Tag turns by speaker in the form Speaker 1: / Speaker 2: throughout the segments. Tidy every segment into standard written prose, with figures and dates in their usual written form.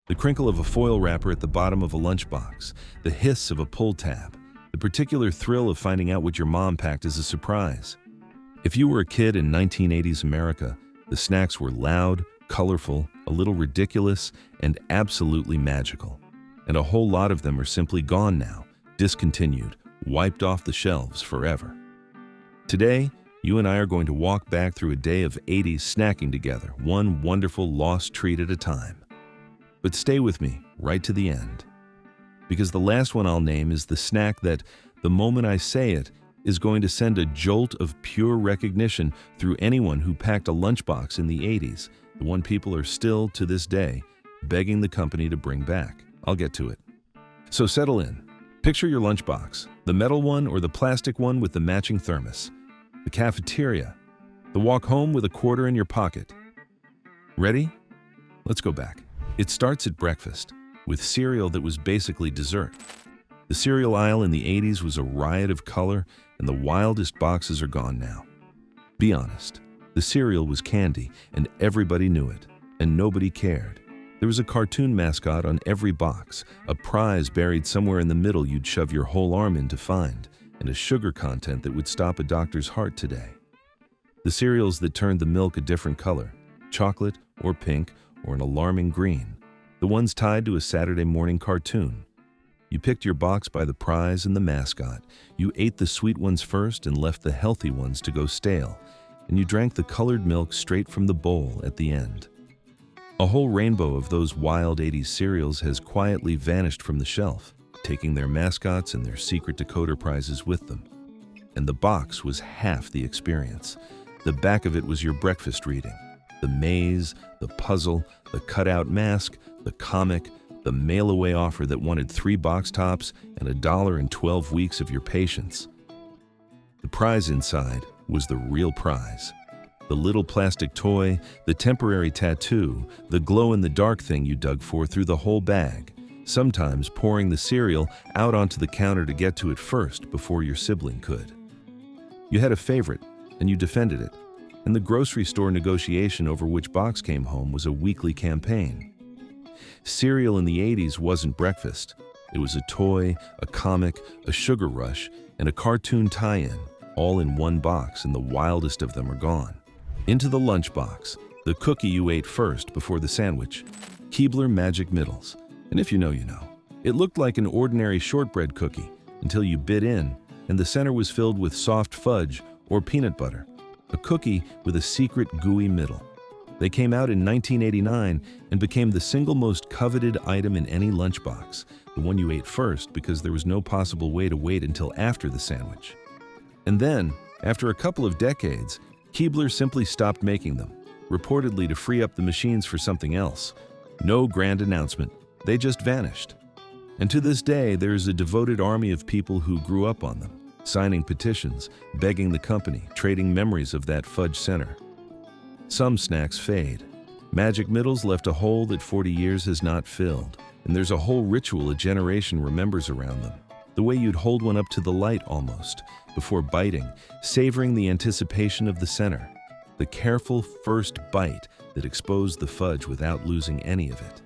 Speaker 1: The crinkle of a foil wrapper at the bottom of a lunchbox, the hiss of a pull tab, the particular thrill of finding out what your mom packed as a surprise. If you were a kid in 1980s America, the snacks were loud, colorful, a little ridiculous, and absolutely magical. And a whole lot of them are simply gone now, discontinued, wiped off the shelves forever. Today, you and I are going to walk back through a day of 80s snacking together, one wonderful lost treat at a time. But stay with me right to the end, because the last one I'll name is the snack that, the moment I say it, is going to send a jolt of pure recognition through anyone who packed a lunchbox in the 80s, the one people are still, to this day, begging the company to bring back. I'll get to it. So settle in. Picture your lunchbox, the metal one or the plastic one with the matching thermos, the cafeteria, the walk home with a quarter in your pocket. Ready? Let's go back. It starts at breakfast, with cereal that was basically dessert. The cereal aisle in the 80s was a riot of color, and the wildest boxes are gone now. Be honest, the cereal was candy, and everybody knew it, and nobody cared. There was a cartoon mascot on every box, a prize buried somewhere in the middle you'd shove your whole arm in to find, and a sugar content that would stop a doctor's heart today. The cereals that turned the milk a different color, chocolate or pink or an alarming green, the ones tied to a Saturday morning cartoon. You picked your box by the prize and the mascot. You ate the sweet ones first and left the healthy ones to go stale, and you drank the colored milk straight from the bowl at the end. A whole rainbow of those wild 80s cereals has quietly vanished from the shelf, taking their mascots and their secret decoder prizes with them. And the box was half the experience. The back of it was your breakfast reading. The maze, the puzzle, the cutout mask, the comic, the mail-away offer that wanted 3 box tops and $1 in 12 weeks of your patience. The prize inside was the real prize. The little plastic toy, the temporary tattoo, the glow-in-the-dark thing you dug for through the whole bag, sometimes pouring the cereal out onto the counter to get to it first before your sibling could. You had a favorite, and you defended it, and the grocery store negotiation over which box came home was a weekly campaign. Cereal in the 80s wasn't breakfast. It was a toy, a comic, a sugar rush, and a cartoon tie-in, all in one box, and the wildest of them are gone. Into the lunchbox, the cookie you ate first before the sandwich, Keebler Magic Middles. And if you know, you know. It looked like an ordinary shortbread cookie until you bit in, and the center was filled with soft fudge or peanut butter, a cookie with a secret gooey middle. They came out in 1989 and became the single most coveted item in any lunchbox, the one you ate first because there was no possible way to wait until after the sandwich. And then, after a couple of decades, Keebler simply stopped making them, reportedly to free up the machines for something else. No grand announcement. They just vanished. And to this day, there is a devoted army of people who grew up on them, signing petitions, begging the company, trading memories of that fudge center. Some snacks fade. Magic Middles left a hole that 40 years has not filled, and there's a whole ritual a generation remembers around them. The way you'd hold one up to the light almost, before biting, savoring the anticipation of the center. The careful first bite that exposed the fudge without losing any of it.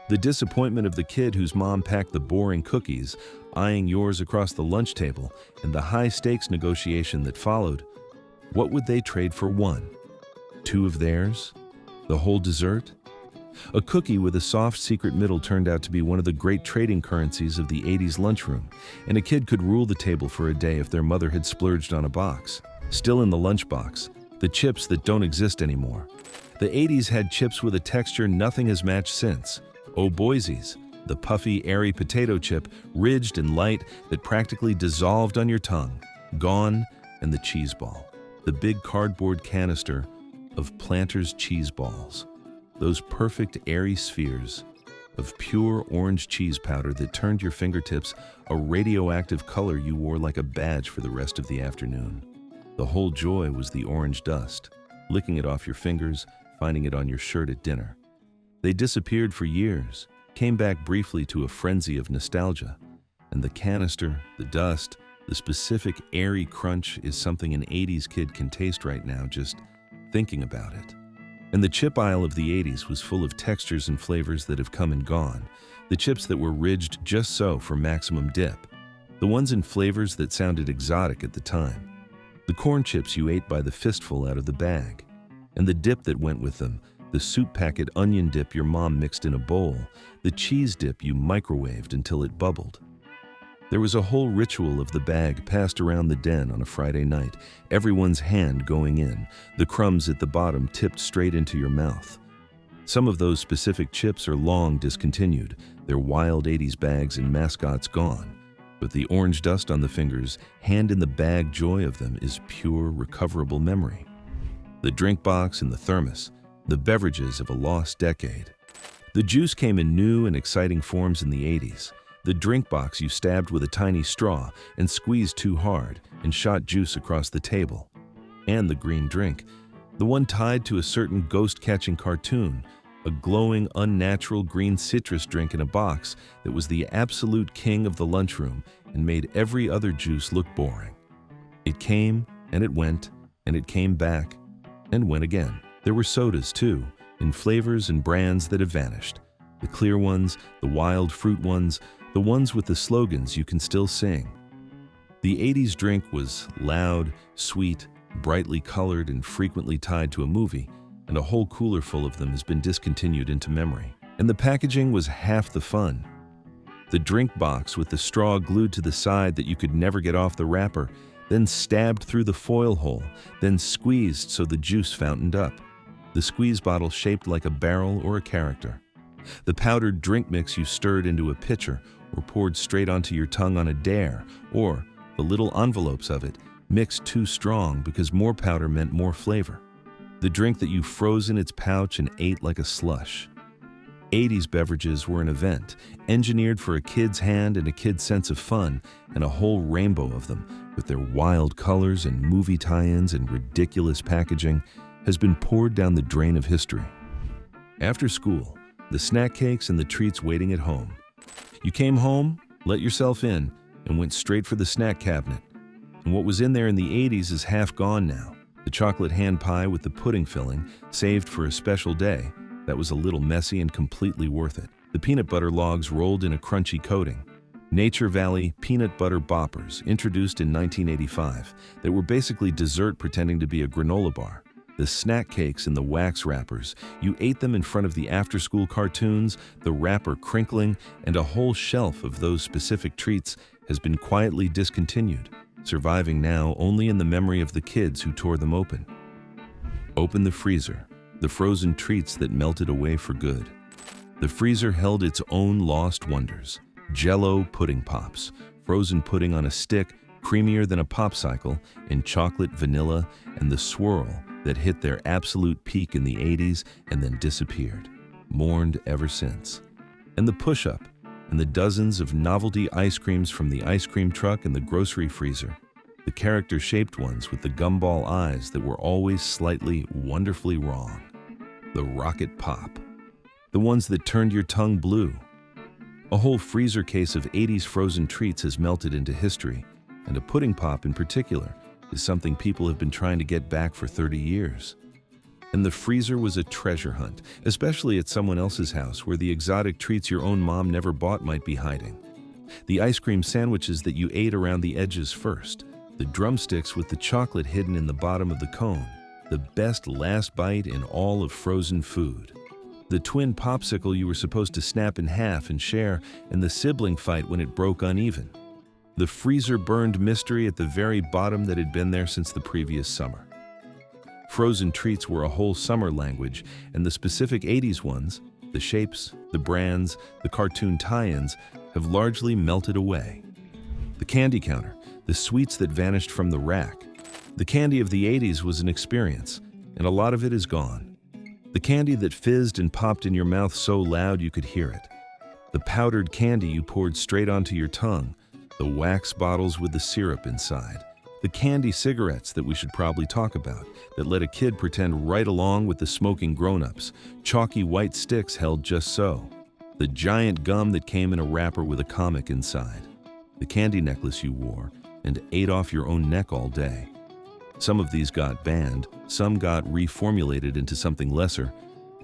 Speaker 1: The disappointment of the kid whose mom packed the boring cookies, eyeing yours across the lunch table, and the high-stakes negotiation that followed. What would they trade for one? 2 of theirs? The whole dessert? A cookie with a soft secret middle turned out to be one of the great trading currencies of the 80s lunchroom, and a kid could rule the table for a day if their mother had splurged on a box. Still in the lunchbox, the chips that don't exist anymore. The 80s had chips with a texture nothing has matched since. Oh Boise's, the puffy, airy potato chip, ridged and light, that practically dissolved on your tongue. Gone, and the cheese ball. The big cardboard canister of Planters cheese balls. Those perfect, airy spheres of pure orange cheese powder that turned your fingertips a radioactive color you wore like a badge for the rest of the afternoon. The whole joy was the orange dust, licking it off your fingers, finding it on your shirt at dinner. They disappeared for years, came back briefly to a frenzy of nostalgia, and the canister, the dust, the specific airy crunch is something an 80s kid can taste right now just thinking about it. And the chip aisle of the 80s was full of textures and flavors that have come and gone. The chips that were ridged just so for maximum dip. The ones in flavors that sounded exotic at the time. The corn chips you ate by the fistful out of the bag. And the dip that went with them. The soup packet onion dip your mom mixed in a bowl. The cheese dip you microwaved until it bubbled. There was a whole ritual of the bag passed around the den on a Friday night, everyone's hand going in, the crumbs at the bottom tipped straight into your mouth. Some of those specific chips are long discontinued, their wild 80s bags and mascots gone. But the orange dust on the fingers, hand-in-the-bag joy of them is pure, recoverable memory. The drink box and the thermos, the beverages of a lost decade. The juice came in new and exciting forms in the 80s. The drink box you stabbed with a tiny straw and squeezed too hard and shot juice across the table. And the green drink, the one tied to a certain ghost-catching cartoon, a glowing, unnatural green citrus drink in a box that was the absolute king of the lunchroom and made every other juice look boring. It came, and it went, and it came back, and went again. There were sodas, too, in flavors and brands that have vanished. The clear ones, the wild fruit ones, the ones with the slogans you can still sing. The 80s drink was loud, sweet, brightly colored, and frequently tied to a movie, and a whole cooler full of them has been discontinued into memory. And the packaging was half the fun. The drink box with the straw glued to the side that you could never get off the wrapper, then stabbed through the foil hole, then squeezed so the juice fountained up. The squeeze bottle shaped like a barrel or a character. The powdered drink mix you stirred into a pitcher or poured straight onto your tongue on a dare, or the little envelopes of it mixed too strong because more powder meant more flavor. The drink that you froze in its pouch and ate like a slush. 80s beverages were an event, engineered for a kid's hand and a kid's sense of fun, and a whole rainbow of them, with their wild colors and movie tie-ins and ridiculous packaging, has been poured down the drain of history. After school, the snack cakes and the treats waiting at home. You came home, let yourself in, and went straight for the snack cabinet. And what was in there in the 80s is half gone now. The chocolate hand pie with the pudding filling, saved for a special day, that was a little messy and completely worth it. The peanut butter logs rolled in a crunchy coating. Nature Valley peanut butter boppers, introduced in 1985, that were basically dessert pretending to be a granola bar. The snack cakes in the wax wrappers, you ate them in front of the after-school cartoons, the wrapper crinkling, and a whole shelf of those specific treats has been quietly discontinued, surviving now only in the memory of the kids who tore them open. Open the freezer, the frozen treats that melted away for good. The freezer held its own lost wonders. Jell-O pudding pops, frozen pudding on a stick, creamier than a popsicle, in chocolate, vanilla, and the swirl that hit their absolute peak in the 80s and then disappeared, mourned ever since. And the push-up, and the dozens of novelty ice creams from the ice cream truck and the grocery freezer, the character-shaped ones with the gumball eyes that were always slightly, wonderfully wrong. The rocket pop, the ones that turned your tongue blue. A whole freezer case of 80s frozen treats has melted into history, and a pudding pop in particular is something people have been trying to get back for 30 years. And the freezer was a treasure hunt, especially at someone else's house where the exotic treats your own mom never bought might be hiding. The ice cream sandwiches that you ate around the edges first, the drumsticks with the chocolate hidden in the bottom of the cone, the best last bite in all of frozen food. The twin popsicle you were supposed to snap in half and share, and the sibling fight when it broke uneven. The freezer-burned mystery at the very bottom that had been there since the previous summer. Frozen treats were a whole summer language, and the specific 80s ones, the shapes, the brands, the cartoon tie-ins, have largely melted away. The candy counter, the sweets that vanished from the rack. The candy of the 80s was an experience, and a lot of it is gone. The candy that fizzed and popped in your mouth so loud you could hear it. The powdered candy you poured straight onto your tongue. The wax bottles with the syrup inside. The candy cigarettes that we should probably talk about, that let a kid pretend right along with the smoking grown-ups. Chalky white sticks held just so. The giant gum that came in a wrapper with a comic inside. The candy necklace you wore and ate off your own neck all day. Some of these got banned, some got reformulated into something lesser,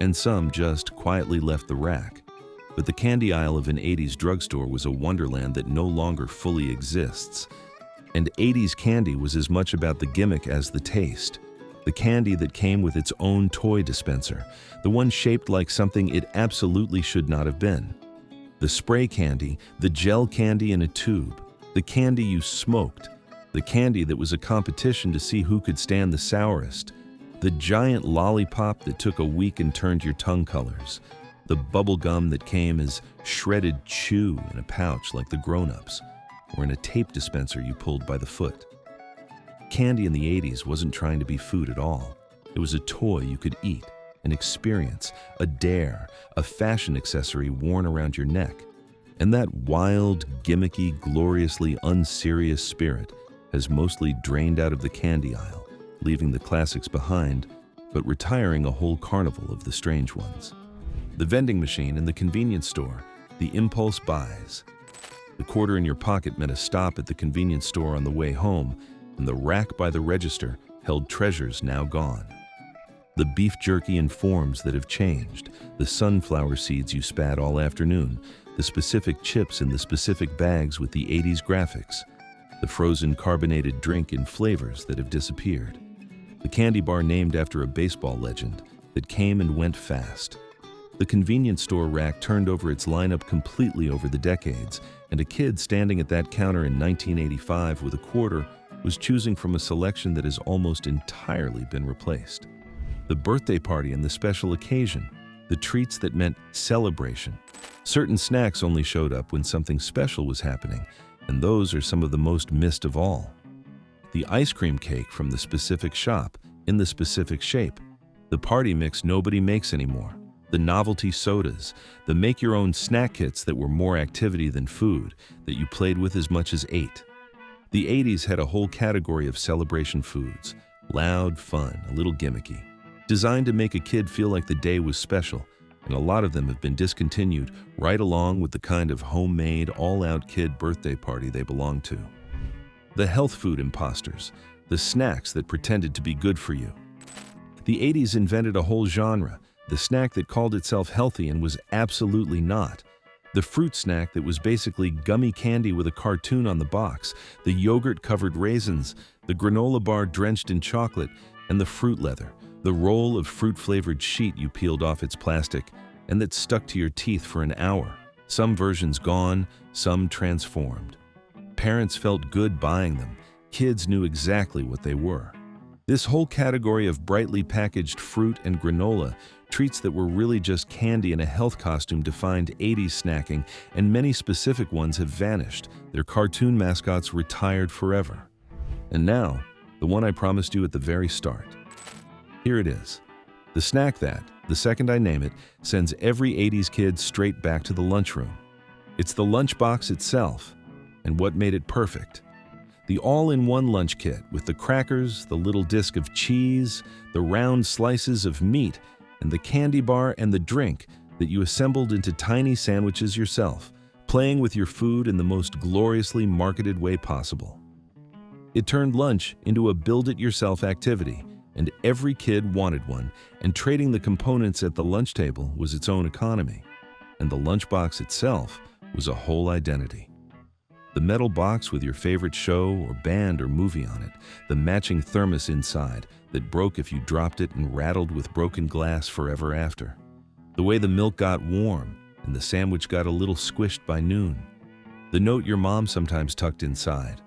Speaker 1: and some just quietly left the rack. But the candy aisle of an 80s drugstore was a wonderland that no longer fully exists. And 80s candy was as much about the gimmick as the taste. The candy that came with its own toy dispenser, the one shaped like something it absolutely should not have been. The spray candy, the gel candy in a tube, the candy you smoked, the candy that was a competition to see who could stand the sourest, the giant lollipop that took a week and turned your tongue colors, the bubble gum that came as shredded chew in a pouch like the grown-ups, or in a tape dispenser you pulled by the foot. Candy in the 80s wasn't trying to be food at all. It was a toy you could eat, an experience, a dare, a fashion accessory worn around your neck. And that wild, gimmicky, gloriously unserious spirit has mostly drained out of the candy aisle, leaving the classics behind, but retiring a whole carnival of the strange ones. The vending machine in the convenience store, the impulse buys. The quarter in your pocket meant a stop at the convenience store on the way home, and the rack by the register held treasures now gone. The beef jerky in forms that have changed, the sunflower seeds you spat all afternoon, the specific chips in the specific bags with the 80s graphics, the frozen carbonated drink in flavors that have disappeared, the candy bar named after a baseball legend that came and went fast. The convenience store rack turned over its lineup completely over the decades, and a kid standing at that counter in 1985 with a quarter was choosing from a selection that has almost entirely been replaced. The birthday party and the special occasion, the treats that meant celebration. Certain snacks only showed up when something special was happening, and those are some of the most missed of all. The ice cream cake from the specific shop, in the specific shape. The party mix nobody makes anymore. The novelty sodas, the make-your-own snack kits that were more activity than food, that you played with as much as ate. The 80s had a whole category of celebration foods, loud, fun, a little gimmicky, designed to make a kid feel like the day was special, and a lot of them have been discontinued right along with the kind of homemade, all-out kid birthday party they belong to. The health food imposters, the snacks that pretended to be good for you. The 80s invented a whole genre, the snack that called itself healthy and was absolutely not. The fruit snack that was basically gummy candy with a cartoon on the box, the yogurt-covered raisins, the granola bar drenched in chocolate, and the fruit leather, the roll of fruit-flavored sheet you peeled off its plastic and that stuck to your teeth for an hour. Some versions gone, some transformed. Parents felt good buying them. Kids knew exactly what they were. This whole category of brightly packaged fruit and granola, treats that were really just candy in a health costume, defined 80s snacking, and many specific ones have vanished, their cartoon mascots retired forever. And now, the one I promised you at the very start. Here it is. The snack that, the second I name it, sends every 80s kid straight back to the lunchroom. It's the lunchbox itself, and what made it perfect. The all-in-one lunch kit with the crackers, the little disc of cheese, the round slices of meat, and the candy bar and the drink that you assembled into tiny sandwiches yourself, playing with your food in the most gloriously marketed way possible. It turned lunch into a build-it-yourself activity, and every kid wanted one, and trading the components at the lunch table was its own economy. And the lunchbox itself was a whole identity. The metal box with your favorite show or band or movie on it, the matching thermos inside that broke if you dropped it and rattled with broken glass forever after. The way the milk got warm and the sandwich got a little squished by noon. The note your mom sometimes tucked inside.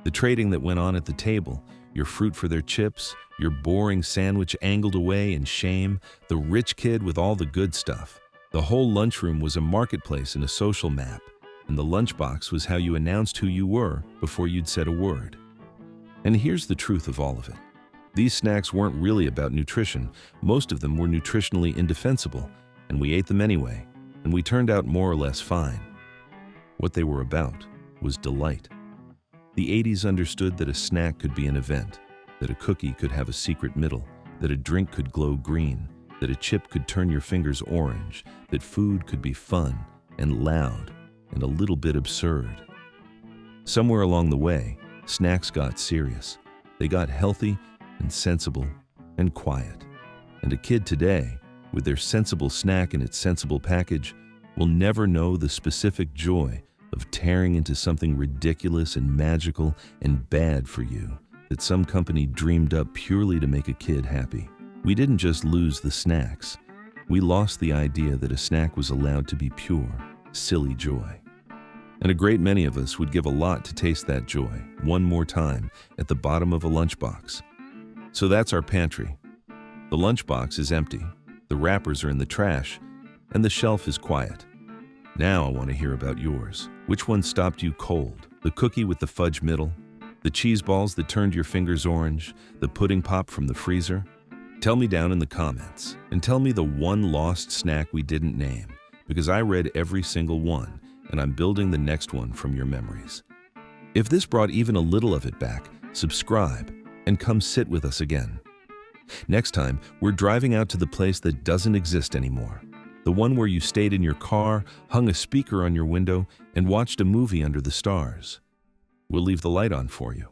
Speaker 1: The trading that went on at the table, your fruit for their chips, your boring sandwich angled away in shame, the rich kid with all the good stuff. The whole lunchroom was a marketplace and a social map. And the lunchbox was how you announced who you were before you'd said a word. And here's the truth of all of it. These snacks weren't really about nutrition. Most of them were nutritionally indefensible, and we ate them anyway, and we turned out more or less fine. What they were about was delight. The 80s understood that a snack could be an event, that a cookie could have a secret middle, that a drink could glow green, that a chip could turn your fingers orange, that food could be fun and loud, and a little bit absurd. Somewhere along the way, snacks got serious. They got healthy, and sensible and quiet. And a kid today, with their sensible snack in its sensible package, will never know the specific joy of tearing into something ridiculous and magical and bad for you that some company dreamed up purely to make a kid happy. We didn't just lose the snacks. We lost the idea that a snack was allowed to be pure, silly joy. And a great many of us would give a lot to taste that joy one more time at the bottom of a lunchbox. So that's our pantry. The lunchbox is empty, the wrappers are in the trash, and the shelf is quiet. Now I want to hear about yours. Which one stopped you cold? The cookie with the fudge middle? The cheese balls that turned your fingers orange? The pudding pop from the freezer? Tell me down in the comments, and tell me the one lost snack we didn't name, because I read every single one, and I'm building the next one from your memories. If this brought even a little of it back, subscribe and come sit with us again. Next time, we're driving out to the place that doesn't exist anymore. The one where you stayed in your car, hung a speaker on your window, and watched a movie under the stars. We'll leave the light on for you.